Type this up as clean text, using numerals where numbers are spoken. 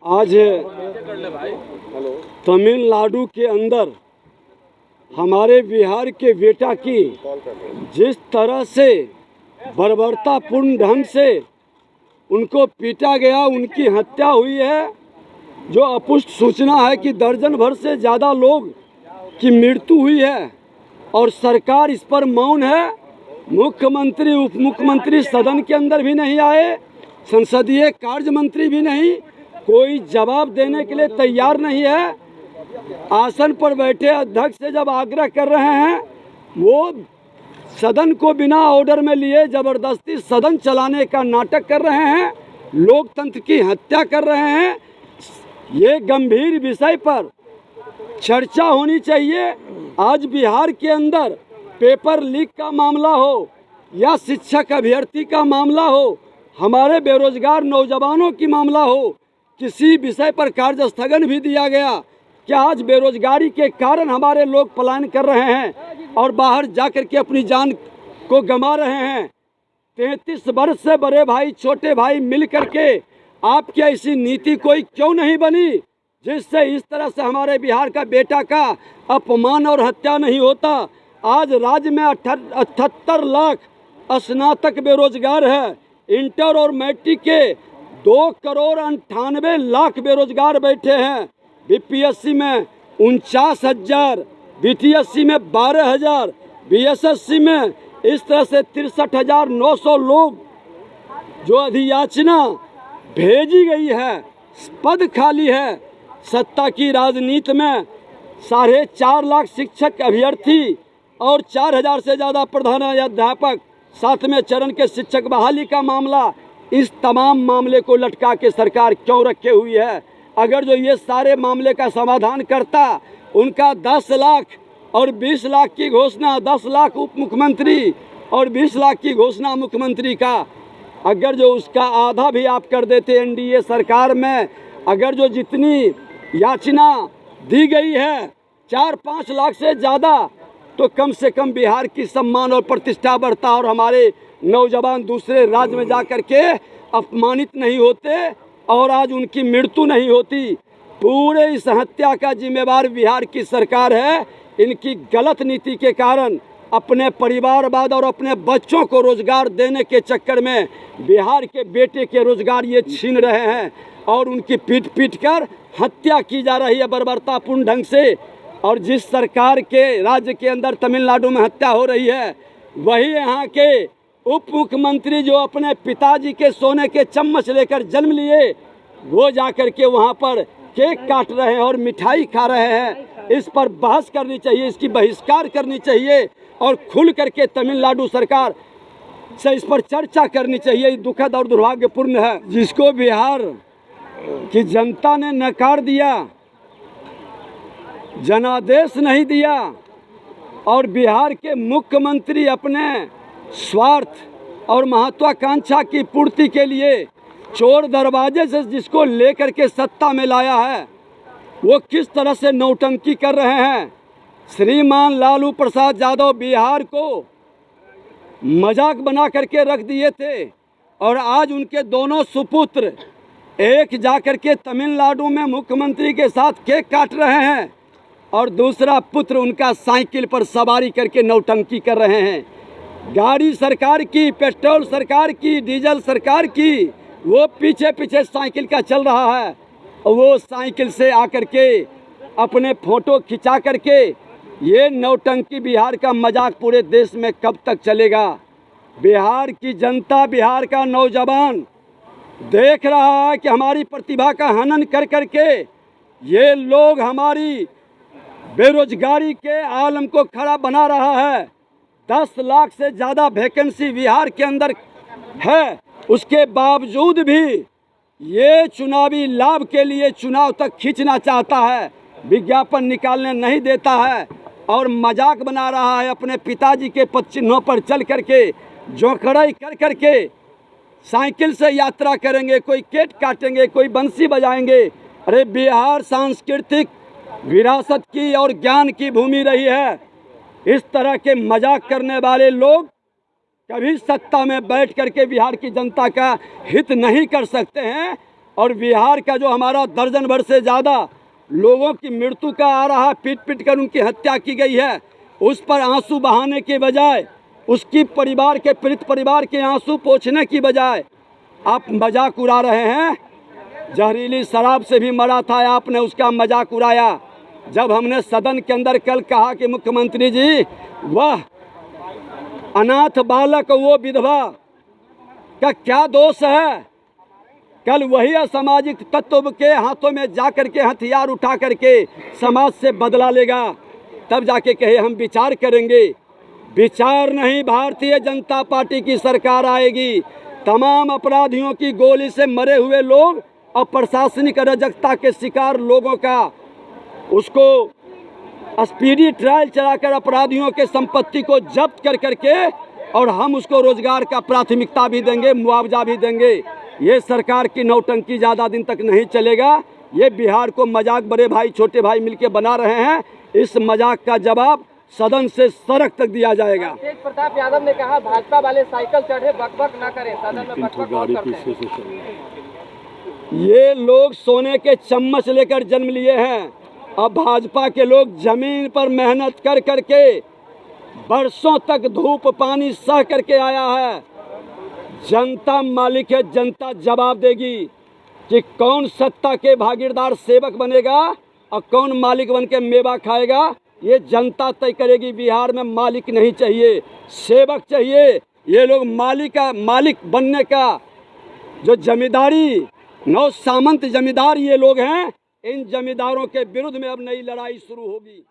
आज तमिलनाडु के अंदर हमारे बिहार के बेटा की जिस तरह से बर्बरतापूर्ण ढंग से उनको पीटा गया, उनकी हत्या हुई है, जो अपुष्ट सूचना है कि दर्जन भर से ज़्यादा लोग की मृत्यु हुई है और सरकार इस पर मौन है। मुख्यमंत्री, उप मुख्यमंत्री सदन के अंदर भी नहीं आए, संसदीय कार्य मंत्री भी नहीं, कोई जवाब देने के लिए तैयार नहीं है। आसन पर बैठे अध्यक्ष से जब आग्रह कर रहे हैं, वो सदन को बिना ऑर्डर में लिए जबरदस्ती सदन चलाने का नाटक कर रहे हैं, लोकतंत्र की हत्या कर रहे हैं। ये गंभीर विषय पर चर्चा होनी चाहिए। आज बिहार के अंदर पेपर लीक का मामला हो या शिक्षक अभ्यर्थी का मामला हो, हमारे बेरोजगार नौजवानों की मामला हो, किसी विषय पर कार्य स्थगन भी दिया गया। क्या आज बेरोजगारी के कारण हमारे लोग पलायन कर रहे हैं और बाहर जाकर के अपनी जान को गंवा रहे हैं। 33 वर्ष से बड़े भाई छोटे भाई मिल करके आपकी ऐसी नीति कोई क्यों नहीं बनी जिससे इस तरह से हमारे बिहार का बेटा का अपमान और हत्या नहीं होता। आज राज्य में 78 लाख स्नातक बेरोजगार है। इंटर और मैट्रिक के 2,98,00,000 बेरोजगार बैठे हैं। बीपीएससी में 49,000, बीटीएससी में 12,000, बीएसएससी में इस तरह से 63,900 लोग जो अधियाचना भेजी गई है, पद खाली है। सत्ता की राजनीति में 4.5 लाख शिक्षक अभ्यर्थी और 4,000 से ज़्यादा प्रधानाध्यापक, 7वें चरण के शिक्षक बहाली का मामला, इस तमाम मामले को लटका के सरकार क्यों रखे हुई है? अगर जो ये सारे मामले का समाधान करता, उनका 10 लाख और 20 लाख की घोषणा, 10 लाख उप मुख्यमंत्री और 20 लाख की घोषणा मुख्यमंत्री का, अगर जो उसका आधा भी आप कर देते एनडीए सरकार में, अगर जो जितनी याचना दी गई है 4-5 लाख से ज़्यादा, तो कम से कम बिहार की सम्मान और प्रतिष्ठा बढ़ता और हमारे नौजवान दूसरे राज्य में जा कर के अपमानित नहीं होते और आज उनकी मृत्यु नहीं होती। पूरे इस हत्या का जिम्मेवार बिहार की सरकार है। इनकी गलत नीति के कारण अपने परिवारवाद और अपने बच्चों को रोजगार देने के चक्कर में बिहार के बेटे के रोजगार ये छीन रहे हैं और उनकी पीट पीट कर हत्या की जा रही है बर्बरतापूर्ण ढंग से। और जिस सरकार के राज्य के अंदर तमिलनाडु में हत्या हो रही है, वही यहाँ के उप मुख्यमंत्री जो अपने पिताजी के सोने के चम्मच लेकर जन्म लिए, वो जाकर के वहाँ पर केक काट रहे हैं और मिठाई खा रहे हैं। इस पर बहस करनी चाहिए, इसकी बहिष्कार करनी चाहिए और खुल करके तमिलनाडु सरकार से इस पर चर्चा करनी चाहिए। दुखद और दुर्भाग्यपूर्ण है, जिसको बिहार की जनता ने नकार दिया, जनादेश नहीं दिया और बिहार के मुख्यमंत्री अपने स्वार्थ और महत्वाकांक्षा की पूर्ति के लिए चोर दरवाजे से जिसको लेकर के सत्ता में लाया है, वो किस तरह से नौटंकी कर रहे हैं। श्रीमान लालू प्रसाद यादव बिहार को मजाक बना करके रख दिए थे और आज उनके दोनों सुपुत्र, एक जाकर के तमिलनाडु में मुख्यमंत्री के साथ केक काट रहे हैं और दूसरा पुत्र उनका साइकिल पर सवारी करके नौटंकी कर रहे हैं। गाड़ी सरकार की, पेट्रोल सरकार की, डीजल सरकार की, वो पीछे पीछे साइकिल का चल रहा है। वो साइकिल से आकर के अपने फोटो खिंचा करके, ये नौटंकी बिहार का मजाक पूरे देश में कब तक चलेगा? बिहार की जनता, बिहार का नौजवान देख रहा है कि हमारी प्रतिभा का हनन कर करके ये लोग हमारी बेरोजगारी के आलम को खड़ा बना रहा है। 10 लाख से ज़्यादा वैकेंसी बिहार के अंदर है, उसके बावजूद भी ये चुनावी लाभ के लिए चुनाव तक खींचना चाहता है, विज्ञापन निकालने नहीं देता है और मजाक बना रहा है। अपने पिताजी के पद चिन्हों पर चल करके जोखड़ाई कर करके साइकिल से यात्रा करेंगे, कोई केक काटेंगे, कोई बंसी बजाएंगे। अरे बिहार सांस्कृतिक विरासत की और ज्ञान की भूमि रही है। इस तरह के मजाक करने वाले लोग कभी सत्ता में बैठ करके बिहार की जनता का हित नहीं कर सकते हैं। और बिहार का जो हमारा दर्जन भर से ज़्यादा लोगों की मृत्यु का आ रहा, पीट पीट कर उनकी हत्या की गई है, उस पर आंसू बहाने के बजाय, उसकी परिवार के पीड़ित परिवार के आंसू पोंछने की बजाय आप मजाक उड़ा रहे हैं। जहरीली शराब से भी मरा था, आपने उसका मजाक उड़ाया। जब हमने सदन के अंदर कल कहा कि मुख्यमंत्री जी, वह अनाथ बालक, वो विधवा का क्या दोष है, कल वही असामाजिक तत्व के हाथों में जाकर के हथियार उठा करके समाज से बदला लेगा, तब जाके कहे हम विचार करेंगे। विचार नहीं, भारतीय जनता पार्टी की सरकार आएगी। तमाम अपराधियों की गोली से मरे हुए लोग और प्रशासनिक अराजकता के शिकार लोगों का, उसको स्पीडी ट्रायल चलाकर अपराधियों के संपत्ति को जब्त कर करके, और हम उसको रोजगार का प्राथमिकता भी देंगे, मुआवजा भी देंगे। ये सरकार की नौटंकी ज़्यादा दिन तक नहीं चलेगा। ये बिहार को मजाक बड़े भाई छोटे भाई मिलके बना रहे हैं। इस मजाक का जवाब सदन से सड़क तक दिया जाएगा। तेज प्रताप यादव ने कहा भाजपा वाले साइकिल चढ़े बकबक ना करें, सदन में बकबक बहुत करते हैं। ये लोग सोने के चम्मच लेकर जन्म लिए हैं। अब भाजपा के लोग जमीन पर मेहनत कर करके बरसों तक धूप पानी सह करके आया है। जनता मालिक है, जनता जवाब देगी कि कौन सत्ता के भागीदार सेवक बनेगा और कौन मालिक बन के मेवा खाएगा। ये जनता तय करेगी। बिहार में मालिक नहीं चाहिए, सेवक चाहिए। ये लोग मालिक बनने का जो जमींदारी, नौ सामंत जमींदार ये लोग हैं, इन जमींदारों के विरुद्ध में अब नई लड़ाई शुरू होगी।